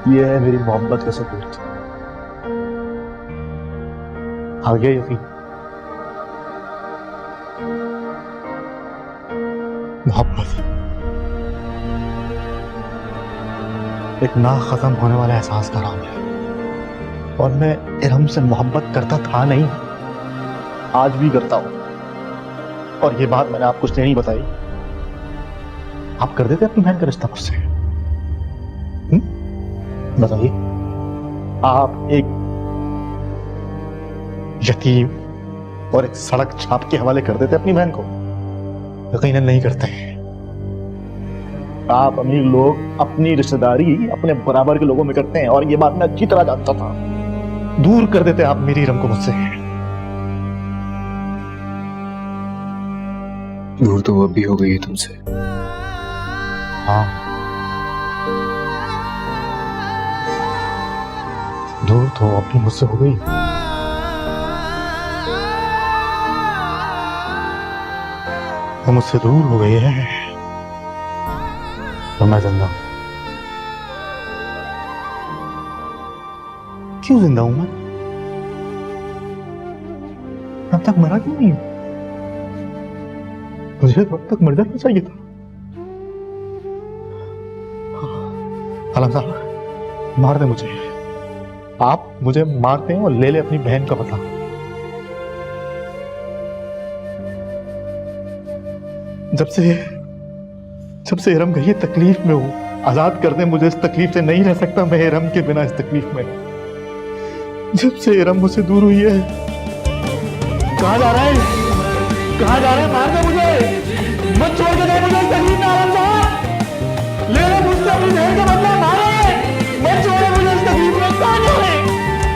ये है मेरी मोहब्बत का सबूत। आ गया यकीन? मोहब्बत एक ना खत्म होने वाला एहसास का नाम है, और मैं इरम से मोहब्बत करता था नहीं, आज भी करता हूं। और ये बात मैंने आपको इसलिए नहीं बताई, आप कर देते अपनी बहन का रिश्ता मुझसे? बताइए, आप एक यतीम और एक सड़क छाप के हवाले कर देते अपनी बहन को? यकीनन नहीं करते हैं। आप अमीर लोग अपनी रिश्तेदारी अपने बराबर के लोगों में करते हैं, और ये बात मैं अच्छी तरह जानता था। दूर कर देते आप मेरी इरम को मुझसे। दूर तो वो अब भी हो गई है तुमसे। हाँ, दूर तो अब भी मुझसे हो गई। वो मुझसे दूर हो गई है, तो मैं जिंदा हूं। क्यों जिंदा हूं मैं? अब तक मरा क्यों नहीं? मुझे तो अब तक मर जाना चाहिए था। आलम साहब, मार दे मुझे। आप मुझे मारते हैं और ले ले अपनी बहन का बदला। जब से इरम गई तकलीफ में हूं, आजाद कर दे मुझे इस तकलीफ से। नहीं रह सकता मैं इरम के बिना इस तकलीफ में। जब से इरम मुझसे दूर हुई है। कहां जा रहा है? कहां जा रहा है? मार दे मुझे, मत छोड़ के दे मुझे इस तकलीफ में। आलम साहब, ले ले मुझसे अपनी बहन का बदला। मारे, मत छोड़े मुझे इस तकलीफ में। कहां जा रहे?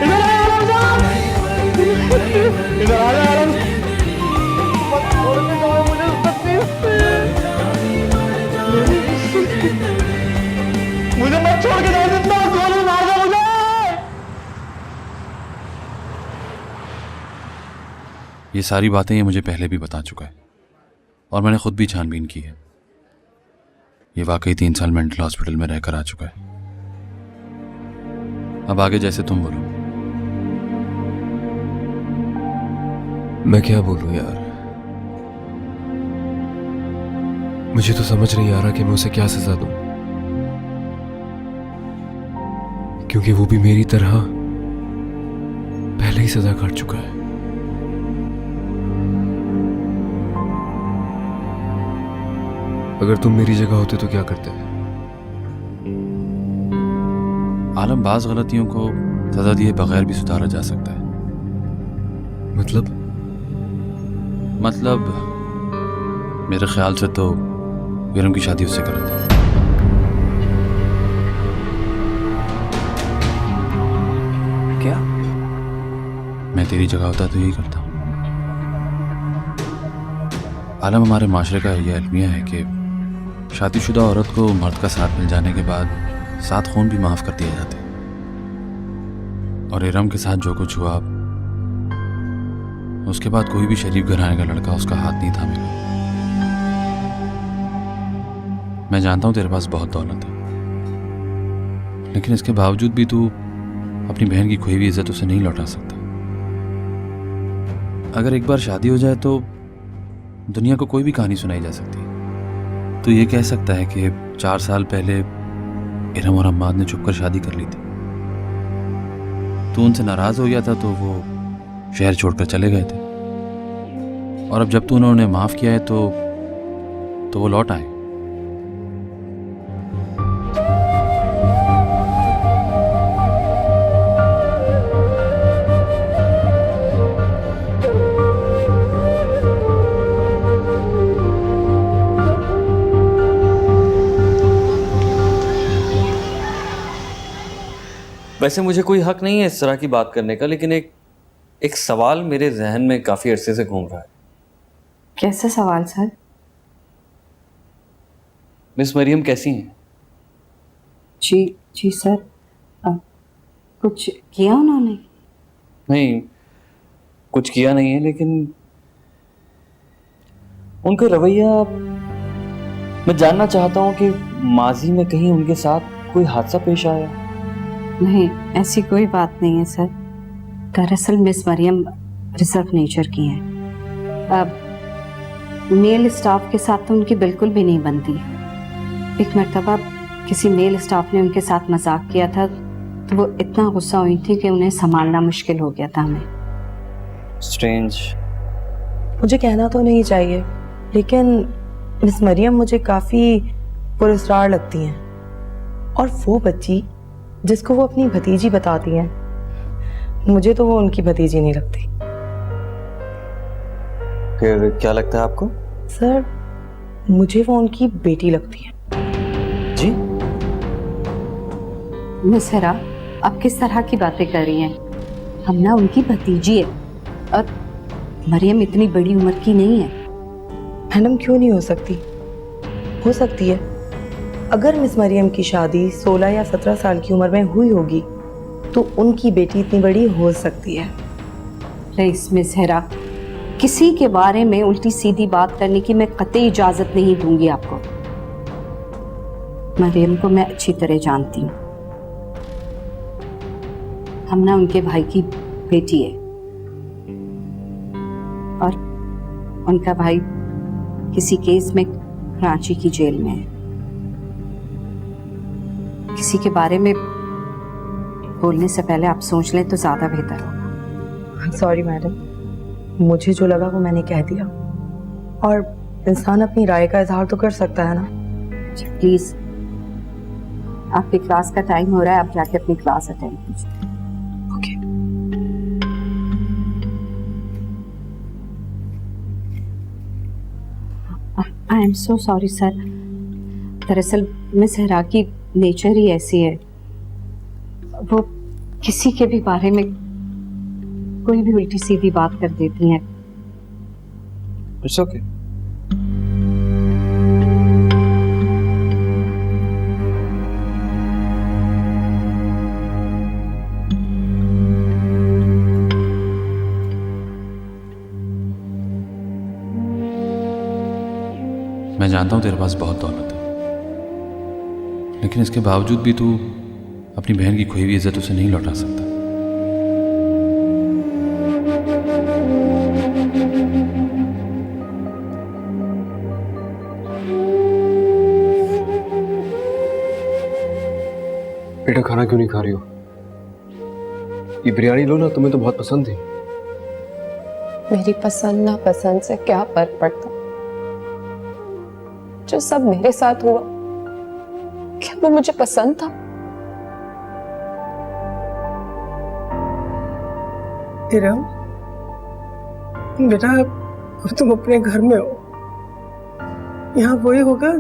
इधर आ आलम साहब, इधर आ जा आलम। मत छोड़ के जाओ मुझे इस तकलीफ में। मुझे मत छोड़ के जाओ, जितना गोली मार दो मुझे। ये सारी बातें ये मुझे पहले भी बता चुका है, और मैंने खुद भी छानबीन की है। ये वाकई 3 साल मेंटल हॉस्पिटल में रहकर आ चुका है। अब आगे जैसे तुम बोलो। मैं क्या बोलूं यार, मुझे तो समझ नहीं आ रहा कि मैं उसे क्या सजा दूं, क्योंकि वो भी मेरी तरह पहले ही सजा काट चुका है। अगर तुम मेरी जगह होते तो क्या करते? आलम, बाज गलतियों को सजा दिए बगैर भी सुधारा जा सकता है। मतलब मेरे ख्याल से तो वीरम की शादी उससे कर दे। क्या? मैं तेरी जगह होता तो यही करता। आलम, हमारे माशरे का यह अलमिया है कि शादीशुदा औरत को मर्द का साथ मिल जाने के बाद 7 खून भी माफ कर दिए जाते हैं। और इरम के साथ जो कुछ हुआ, उसके बाद कोई भी शरीफ घराने का लड़का उसका हाथ नहीं थामेगा। मैं जानता हूं तेरे पास बहुत दौलत है, लेकिन इसके बावजूद भी तू अपनी बहन की खोई हुई इज्जत उसे नहीं लौटा सकता। अगर एक बार शादी हो जाए तो दुनिया को कोई भी कहानी सुनाई जा सकती है। तो ये कह सकता है कि 4 साल पहले इरम और अम्माद ने छुपकर शादी कर ली थी। तू उनसे नाराज हो गया था तो वो शहर छोड़कर चले गए थे, और अब जब तू उन्होंने माफ किया है तो वो लौट आए। वैसे मुझे कोई हक नहीं है इस तरह की बात करने का, लेकिन एक सवाल मेरे जहन में काफी अरसे से घूम रहा है। कैसा सवाल सर? मिस मरियम कैसी हैं? जी जी सर, कुछ किया उन्होंने? नहीं, कुछ किया नहीं है, लेकिन उनका रवैया, मैं जानना चाहता हूं कि माजी में कहीं उनके साथ कोई हादसा पेश आया, नहीं, ऐसी कोई बात नहीं है सर। दरअसल मिस मरियम रिजर्व नेचर की हैं। अब मेल स्टाफ के साथ तो उनकी बिल्कुल भी नहीं बनती। एक मर्तबा किसी मेल स्टाफ ने उनके साथ मजाक किया था तो वो इतना गुस्सा हुई थी कि उन्हें संभालना मुश्किल हो गया था हमें। स्ट्रेंज। मुझे कहना तो नहीं चाहिए, लेकिन मिस मरियम मुझे काफ़ी पुरस्कार लगती हैं। और वो बच्ची जिसको वो अपनी भतीजी बताती हैं, मुझे तो वो उनकी भतीजी नहीं लगती। फिर क्या लगता है आपको? सर, मुझे वो उनकी बेटी लगती है। जी? मिस हेरा, आप किस तरह की बातें कर रही हैं? हम ना उनकी भतीजी है और मरियम इतनी बड़ी उम्र की नहीं है। मैडम, क्यों नहीं हो सकती? हो सकती है। अगर मिस मरियम की शादी 16 या 17 साल की उम्र में हुई होगी तो उनकी बेटी इतनी बड़ी हो सकती है। रईस मिस हेरा, किसी के बारे में उल्टी सीधी बात करने की मैं कतई इजाजत नहीं दूंगी आपको। मरियम को मैं अच्छी तरह जानती हूँ। हम ना उनके भाई की बेटी है और उनका भाई किसी केस में कराची की जेल में है। किसी के बारे में बोलने से पहले आप सोच लें तो ज्यादा बेहतर होगा। सॉरी मैडम, मुझे जो लगा वो मैंने कह दिया। और इंसान अपनी राय का इजहार तो कर सकता है ना। जी प्लीज, आपकी क्लास का टाइम हो रहा है, आप जाके अपनी क्लास अटेंड कीजिए। Okay. I am so sorry sir. दरअसल मिस हेरा की नेचर ही ऐसी है, वो किसी के भी बारे में कोई भी उल्टी सीधी बात कर देती हैं। It's okay. मैं जानता हूँ तेरे पास बहुत दौलत है, लेकिन इसके बावजूद भी तू अपनी बहन की खोई हुई इज्जत उसे नहीं लौटा सकता। बेटा, खाना क्यों नहीं खा रही हो? ये बिरयानी लो ना, तुम्हें तो बहुत पसंद थी। मेरी पसंद ना पसंद से क्या फर्क पड़ता? जो सब मेरे साथ हुआ, क्या वो मुझे पसंद था? इरम, बेटा, अब तुम अपने घर में हो। यहाँ वही होगा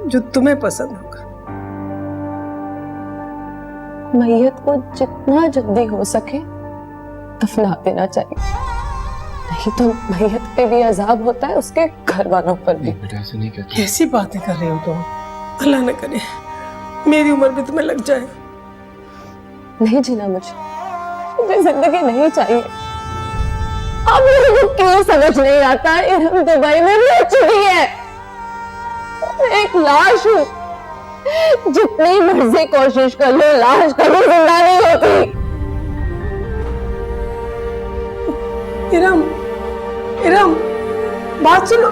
जो तुम्हें पसंद होगा। मैयत को जितना जल्दी हो सके दफना देना चाहिए, नहीं तो मैयत पे भी अजाब होता है, उसके घर वालों पर भी। बेटा, ऐसे नहीं कहते। कैसी बातें कर रहे हो तुम? अल्लाह न करे मेरी उम्र भी तुम्हें लग जाए। नहीं जीना मुझे जिंदगी नहीं चाहिए। अब मेरे को क्यों समझ नहीं आता, इरम दुबई में रह चुकी है, एक लाश हूँ। जितनी मर्जी कोशिश कर लो, लाश कभी जिंदा नहीं होती। इरम, इरम, बात सुनो।